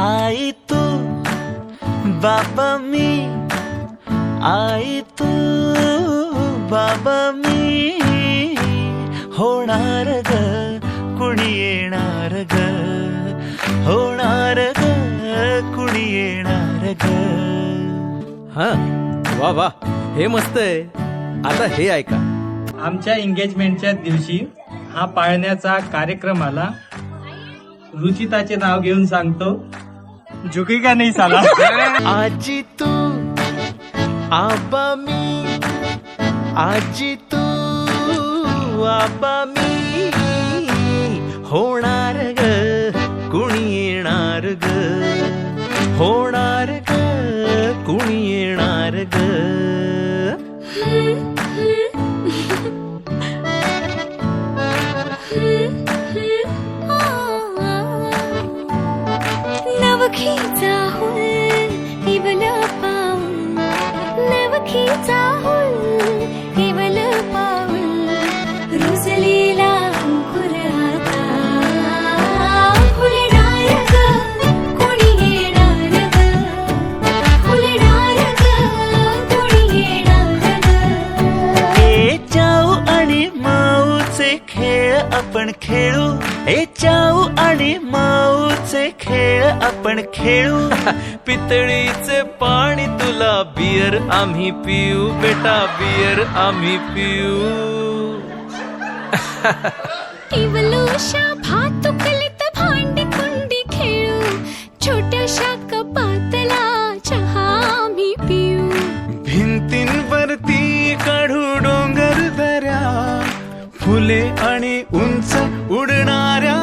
आई तू बाबा मी, आई तू बाबा मी, होणार ग कुणी येणार ग, होणार ग कुणी येणार ग. हा वा वा, हे मस्त आहे. आता हे ऐका. आमच्या एंगेजमेंटच्या दिवशी हा पाळण्याचा कार्यक्रम आला. रुचिताचे नाव घेऊन सांगतो, झुकी का नाही साला. आजी तू आबा मी, आजी तू आबा मी, होणार ग कुणी येणार ग, होणार ग कुणी येणार ग. नवखीचा हुल केवल पाऊल, नवखीचा हुल केवल पाऊल, रुजलेला अंकुर आता फुलणार ग कोणी येणार ग, फुलणार ग कोणी येणार ग. ए चाऊ आणि माऊचे खेळ आपण खेळू, ए चाऊ आणि माऊचे खेळ आपण खेळू. पितळीचे पाणी तुला, बियर आम्ही पिऊ बेटा, बियर आम्ही पिऊ. टिवलोशा भातुकलीत भांडी कुंडी खेळू, छोट्याशा कपातला चहा आम्ही पिऊ. भिंतींवरती काढू डोंगर दऱ्या, फुले आणि उंच उडणाऱ्या